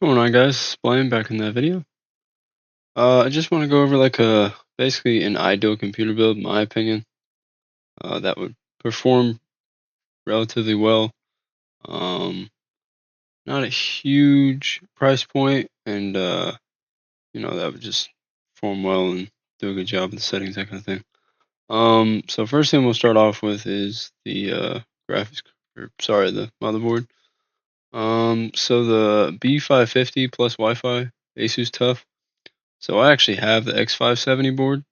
What's going on, guys? Blaine back in that video. I just want to go over like basically an ideal computer build, in my opinion, that would perform relatively well. Um, Not a huge price point, and that would just perform well and do a good job with the settings, that kind of thing. So first thing we'll start off with is the graphics, or sorry, the motherboard. So the B550 plus Wi-Fi Asus Tough. So I actually have the X570 board,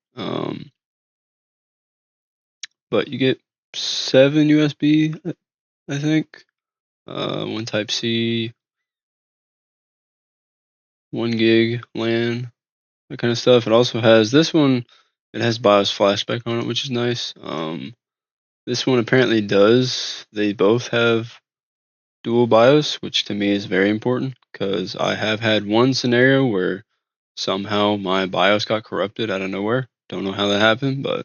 but you get 7 USB, I think, one Type C, 1 gig LAN, that kind of stuff. It also has this one. It has BIOS flashback on it, which is nice. This one apparently does. They both have dual BIOS, which to me is very important because I have had one scenario where somehow my BIOS got corrupted out of nowhere. Don't know how that happened, but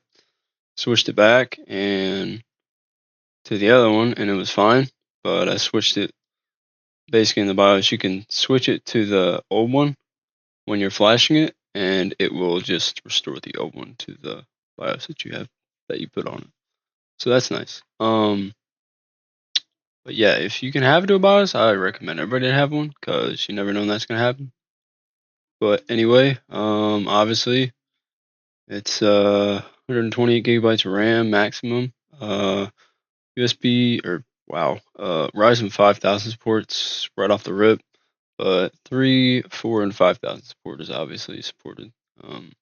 switched it back and to the other one and it was fine. But I switched it basically in the BIOS. You can switch it to the old one when you're flashing it, and it will just restore the old one to the BIOS that you put on it. So that's nice. But yeah, if you can have a dual BIOS, I recommend everybody to have one because you never know when that's gonna happen. But anyway, obviously it's 128 gigabytes of RAM maximum. USB or wow, Ryzen 5000 supports right off the rip, but 3, 4, and 5000 support is obviously supported. Um,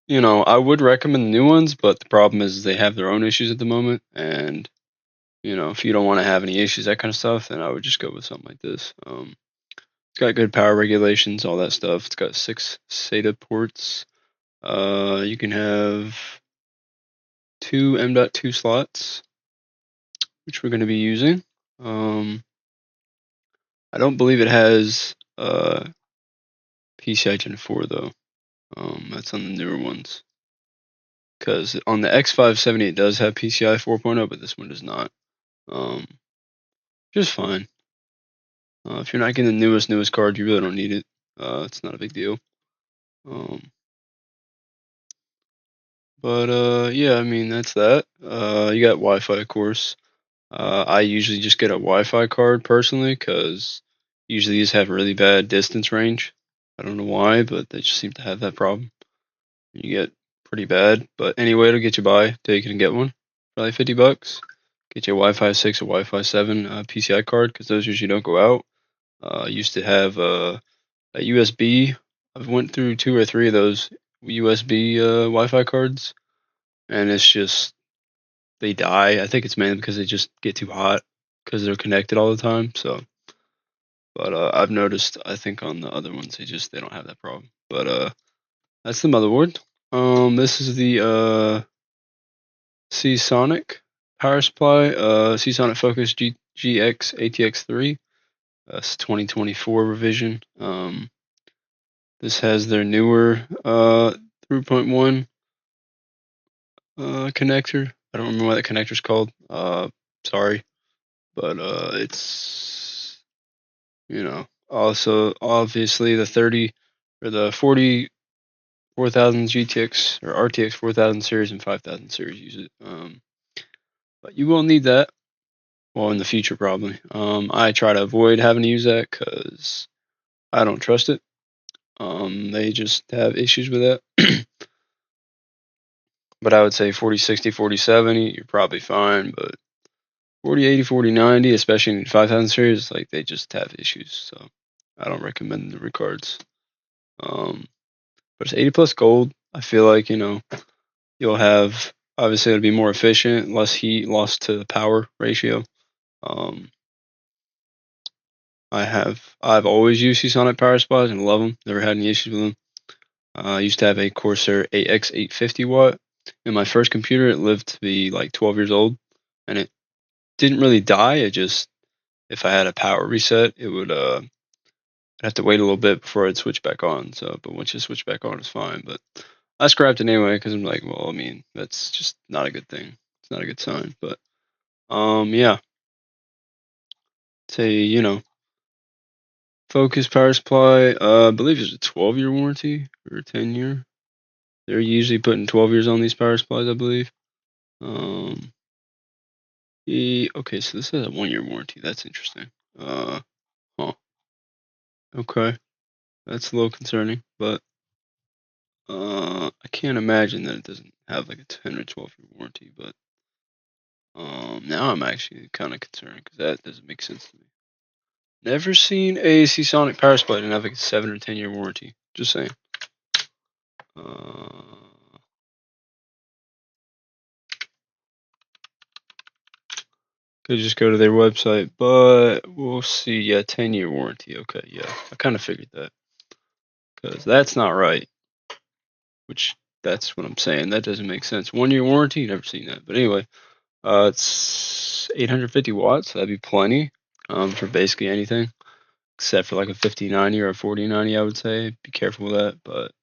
I would recommend the new ones, but the problem is they have their own issues at the moment, and if you don't want to have any issues, that kind of stuff, then I would just go with something like this. It's got good power regulations, all that stuff. It's got 6 SATA ports. You can have 2 M.2 slots, which we're going to be using. I don't believe it has PCI Gen 4 though. That's on the newer ones. Because on the X570 it does have PCI 4.0, but this one does not. Just fine. If you're not getting the newest card, you really don't need it. It's not a big deal. But yeah, I mean that's that. You got Wi-Fi, of course. I usually just get a Wi-Fi card personally, because usually these have really bad distance range. I don't know why, but they just seem to have that problem. You get pretty bad, but anyway, it'll get you by till you can get one for like $50. Get you a Wi-Fi 6 or Wi-Fi 7 PCI card, because those usually don't go out. I used to have a USB. I've went through 2 or 3 of those USB Wi-Fi cards, and it's just they die. I think it's mainly because they just get too hot because they're connected all the time. So, but I've noticed, I think on the other ones they don't have that problem. But that's the motherboard. This is the Seasonic power supply. Seasonic Focus GX ATX3. That's 2024 revision. This has their newer 3.1 connector. I don't remember what that connector's called. Sorry, but it's also obviously the 30 or the 40,000 GTX or RTX 4000 series and 5000 series use it. But you will need that. Well, in the future, probably. I try to avoid having to use that because I don't trust it. They just have issues with that. But I would say 4060, 4070, you're probably fine. But 4080, 4090, especially in 5000 series, like they just have issues. So I don't recommend the recards. But it's 80 plus gold. I feel like, you'll have, obviously it'll be more efficient, less heat lost to the power ratio. Um, I've always used Seasonic power supplies and love them. Never had any issues with them. I used to have a Corsair AX 850 watt. In my first computer, it lived to be like 12 years old, and it didn't really die. It just, if I had a power reset, it would I'd have to wait a little bit before I'd switch back on. So, but once you switch back on, it's fine. But I scrapped it anyway because I'm like, well, I mean, that's just not a good thing. It's not a good sign. But yeah, say Focus power supply, I believe it's a 12-year warranty or a 10-year. They're usually putting 12 years on these power supplies, I believe. Okay, so this has a 1-year warranty. That's interesting. Huh. Okay, that's a little concerning, but I can't imagine that it doesn't have like a 10 or 12-year warranty. But now I'm actually kind of concerned because that doesn't make sense to me. Never seen a Seasonic power supply and have like a 7 or 10-year warranty. Just saying. Could just go to their website, but we'll see. Yeah, 10-year warranty. Okay, yeah, I kind of figured that because that's not right. Which that's what I'm saying. That doesn't make sense. 1-year warranty. Never seen that. But anyway, it's 850 watts. That'd be plenty for basically anything except for like a 5090 or a 4090. I would say be careful with that, but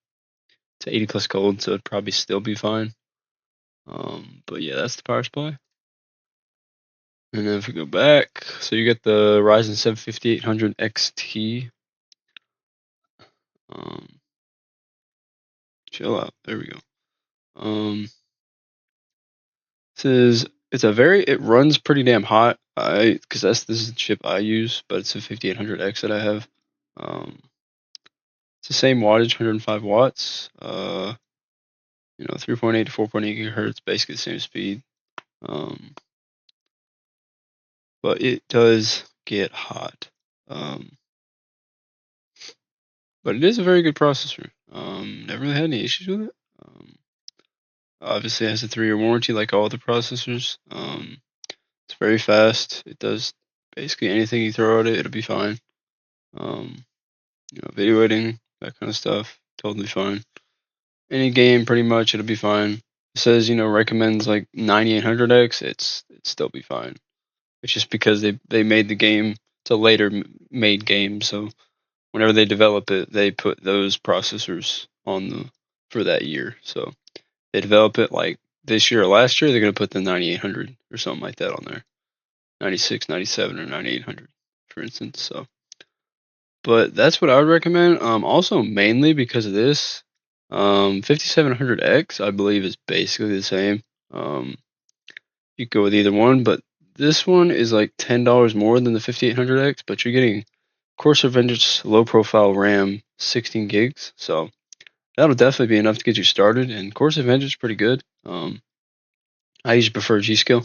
it's 80 plus cold, so it'd probably still be fine. But yeah, that's the power supply. And then if we go back, so you get the Ryzen 7 5800 XT. Chill out. There we go. It runs pretty damn hot. Because this is the chip I use, but it's a 5800X that I have. It's the same wattage, 105 watts. 3.8 to 4.8 gigahertz, basically the same speed. But it does get hot. But it is a very good processor. Never really had any issues with it. Obviously, it has a 3-year warranty like all the processors. It's very fast. It does basically anything you throw at it, it'll be fine. Video editing, that kind of stuff, totally fine. Any game, pretty much, it'll be fine. It says, recommends like 9800X, it's still be fine. It's just because they made the game. It's a later made game, so whenever they develop it, they put those processors on for that year. So they develop it like this year or last year, they're gonna put the 9800 or something like that on there, 96, 97, or 9800, for instance. So, but that's what I would recommend. Also mainly because of this, 5700X I believe is basically the same. You go with either one, but this one is like $10 more than the 5800X, but you're getting Corsair Vengeance low profile RAM, 16 gigs. So that'll definitely be enough to get you started. And Corsair Vengeance is pretty good. I usually prefer G.Skill.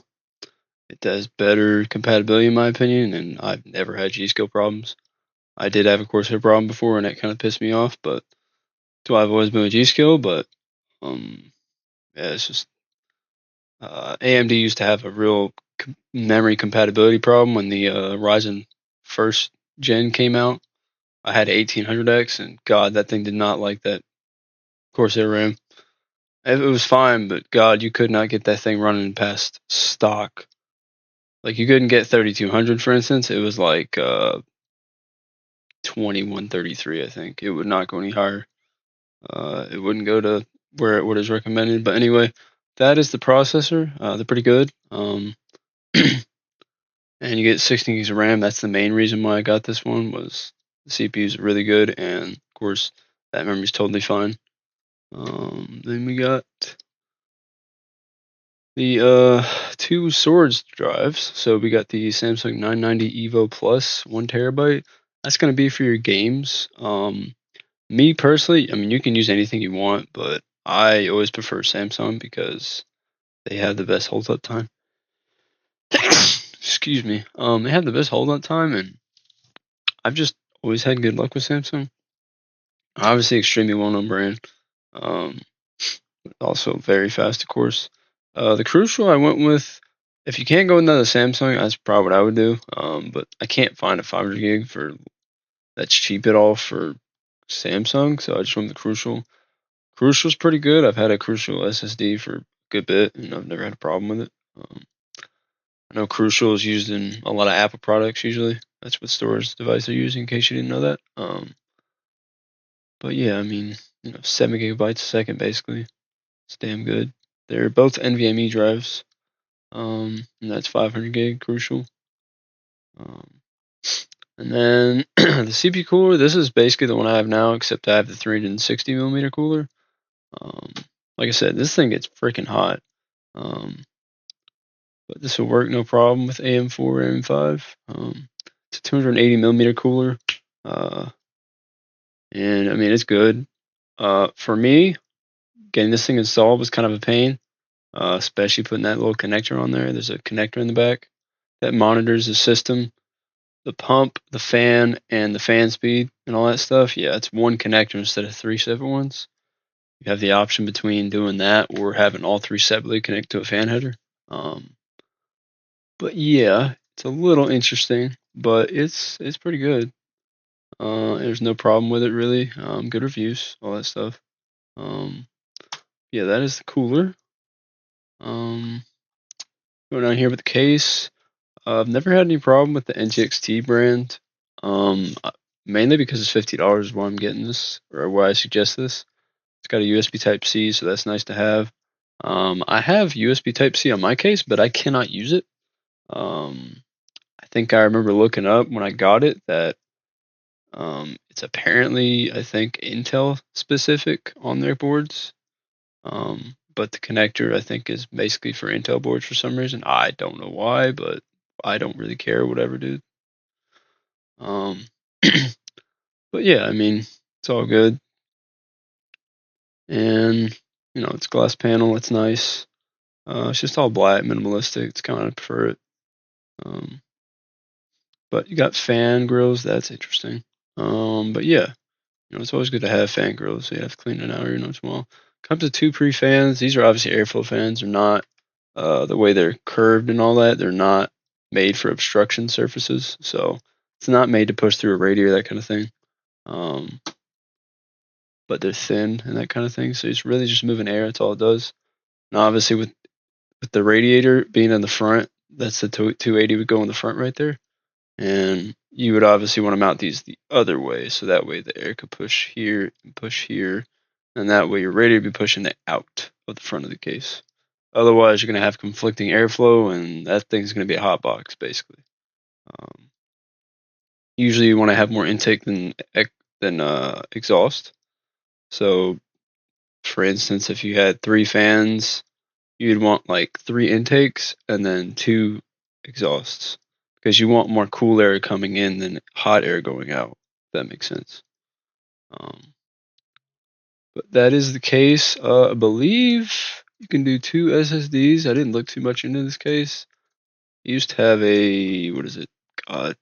It does better compatibility in my opinion, and I've never had G.Skill problems. I did have a Corsair problem before, and that kind of pissed me off. But that's why I've always been with G.Skill. But yeah, it's just AMD used to have a real memory compatibility problem when the Ryzen first gen came out. I had 1800X, and God, that thing did not like that Corsair RAM. It was fine, but God, you could not get that thing running past stock. Like you couldn't get 3200, for instance. It was like 2133, I think. It would not go any higher. It wouldn't go to where what is recommended. But anyway, that is the processor. They're pretty good. And you get 16 gigs of RAM. That's the main reason why I got this one. Was the CPU is really good, and of course that memory is totally fine. Then we got the 2 Swords drives. So we got the Samsung 990 Evo Plus 1 TB. That's gonna be for your games. Me personally, I mean you can use anything you want, but I always prefer Samsung because they have the best hold up time. Excuse me. They have the best hold up time, and I've just always had good luck with Samsung. Obviously, extremely well-known brand. Also very fast, of course. The Crucial I went with. If you can't go with another Samsung, that's probably what I would do. But I can't find a 500 gig for that's cheap at all for Samsung, so I just went with the Crucial. Crucial's pretty good. I've had a Crucial SSD for a good bit, and I've never had a problem with it. I know Crucial is used in a lot of Apple products usually. That's what storage device they're using, in case you didn't know that. But yeah, I mean, 7 gigabytes a second basically. It's damn good. They're both NVMe drives. And that's 500 gig Crucial. And then the CPU cooler, this is basically the one I have now, except I have the 360 millimeter cooler. Um, like I said, this thing gets freaking hot. Um, but this will work no problem with AM4, AM5. It's a 280 millimeter cooler. And I mean, it's good. For me, getting this thing installed was kind of a pain, especially putting that little connector on there. There's a connector in the back that monitors the system, the pump, the fan, and the fan speed and all that stuff. Yeah, it's one connector instead of three separate ones. You have the option between doing that or having all three separately connect to a fan header. Um, but yeah, it's a little interesting, but it's pretty good. There's no problem with it really. Good reviews, all that stuff. Um, yeah, that is the cooler. Um, Going on here with the case. I've never had any problem with the NGXT brand. Mainly because it's $50 is why I'm getting this, or why I suggest this. It's got a USB Type C, so that's nice to have. I have USB Type C on my case, but I cannot use it. I think I remember looking up when I got it that it's apparently, I think, Intel specific on their boards. But the connector, I think, is basically for Intel boards for some reason. I don't know why, but I don't really care. Whatever, dude. Um, but yeah, I mean, it's all good. And, it's glass panel. It's nice. It's just all black, minimalistic. It's kind of prefer it. Um, but you got fan grills. That's interesting. But yeah, it's always good to have fan grills. So you have to clean it out every once in a while. Comes with two pre-fans. These are obviously airflow fans. They're not the way they're curved and all that. They're not made for obstruction surfaces. So it's not made to push through a radiator, that kind of thing. Um, but they're thin and that kind of thing. So it's really just moving air. That's all it does. And obviously with the radiator being in the front, that's the 280 would go in the front right there. And you would obviously want to mount these the other way, so that way the air could push here and push here, and that way your radiator would be pushing it out of the front of the case. Otherwise, you're going to have conflicting airflow, and that thing's going to be a hot box, basically. Um, Usually, you want to have more intake than exhaust. So, for instance, if you had three fans, you'd want like three intakes and then two exhausts because you want more cool air coming in than hot air going out. If that makes sense. Um, but that is the case. I believe you can do two SSDs. I didn't look too much into this case. I used to have a, what is it? God,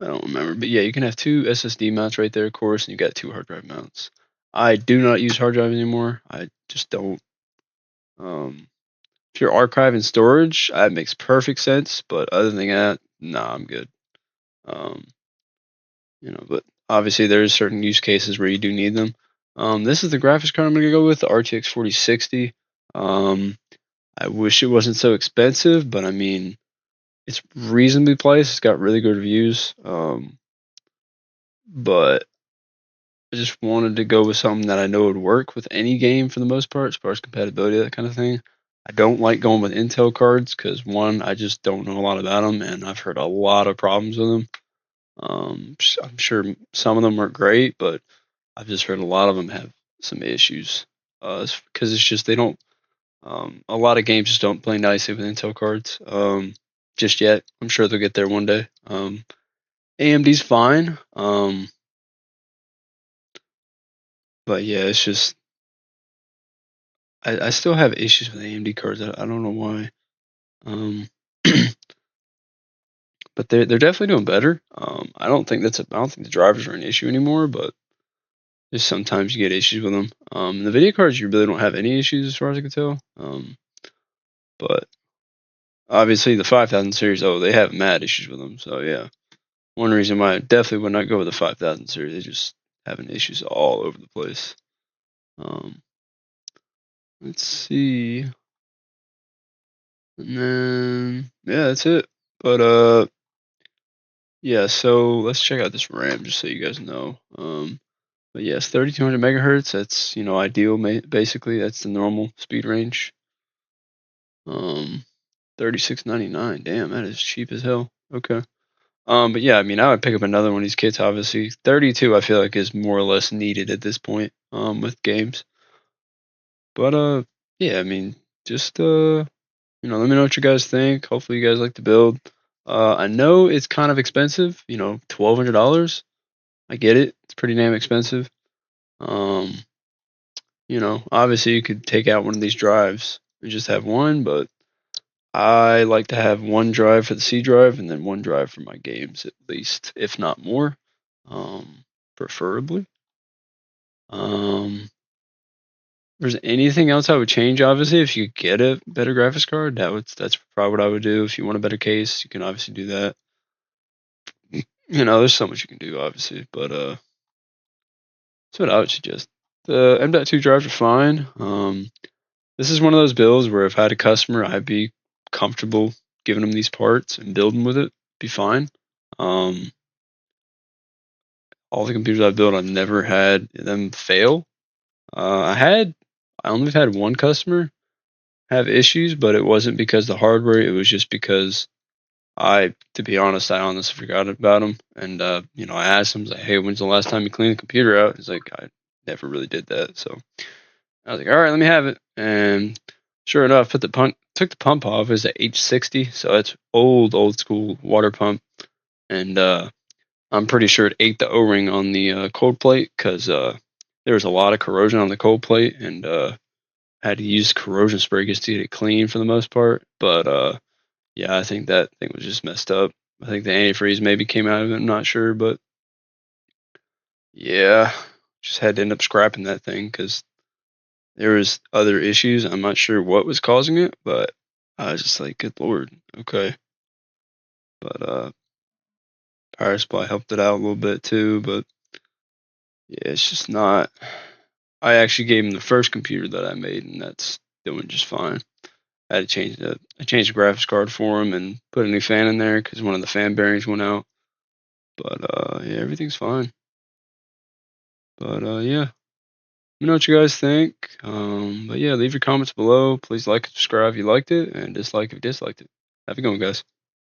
I don't remember. But yeah, you can have two SSD mounts right there, of course, and you got two hard drive mounts. I do not use hard drive anymore. I just don't. Um, If you're archiving storage, that makes perfect sense. But other than that, nah, I'm good. Um, but obviously there's certain use cases where you do need them. This is the graphics card I'm gonna go with, the RTX 4060. I wish it wasn't so expensive, but I mean, it's reasonably priced. It's got really good reviews. But I just wanted to go with something that I know would work with any game for the most part, as far as compatibility, that kind of thing. I don't like going with Intel cards because one, I just don't know a lot about them, and I've heard a lot of problems with them. I'm sure some of them are great, but I've just heard a lot of them have some issues. Because it's just they don't. A lot of games just don't play nicely with Intel cards. Just yet. I'm sure they'll get there one day. AMD's fine. But yeah, it's just I still have issues with AMD cards. I don't know why. Um, but they're definitely doing better. I don't think the drivers are an issue anymore, but just sometimes you get issues with them. The video cards you really don't have any issues as far as I can tell. But obviously the 5000 series, oh, they have mad issues with them. So yeah, one reason why I definitely would not go with the 5000 series. They just having issues all over the place. Um, let's see, and then yeah, that's it. But yeah, so let's check out this RAM just so you guys know. But yes, 3200 megahertz. That's ideal. Basically, that's the normal speed range. 36.99. Damn, that is cheap as hell. Okay. But yeah, I mean, I would pick up another one of these kits. Obviously, 32 I feel like is more or less needed at this point. With games. But yeah, I mean, just let me know what you guys think. Hopefully, you guys like the build. I know it's kind of expensive. $1,200. I get it. It's pretty damn expensive. Um, obviously you could take out one of these drives and just have one, but I like to have one drive for the C drive and then one drive for my games at least, if not more. Preferably. If there's anything else I would change, obviously, if you get a better graphics card, that's probably what I would do. If you want a better case, you can obviously do that. There's so much you can do, obviously, but that's what I would suggest. The M.2 drives are fine. This is one of those builds where if I had a customer, I'd be comfortable giving them these parts and building with it. Be fine. Um, all the computers I've built, I've never had them fail. I only had one customer have issues, but it wasn't because of the hardware. It was just because to be honest, I honestly forgot about him. And I asked him, I was like, "Hey, when's the last time you cleaned the computer out?" He's like, "I never really did that." So I was like, "All right, let me have it." And sure enough, took the pump off. It was a H60, so it's old school water pump. And I'm pretty sure it ate the O-ring on the cold plate because there was a lot of corrosion on the cold plate, and had to use corrosion spray just to get it clean for the most part. But yeah, I think that thing was just messed up. I think the antifreeze maybe came out of it. I'm not sure, but yeah, just had to end up scrapping that thing because there was other issues. I'm not sure what was causing it, but I was just like, good lord, okay. But power supply helped it out a little bit too. But yeah, it's just not. I actually gave him the first computer that I made, and that's doing just fine. I changed the graphics card for him and put a new fan in there because one of the fan bearings went out. But yeah, everything's fine. But yeah, let me know what you guys think. But yeah, leave your comments below. Please like and subscribe if you liked it, and dislike if you disliked it. Have a good one, guys.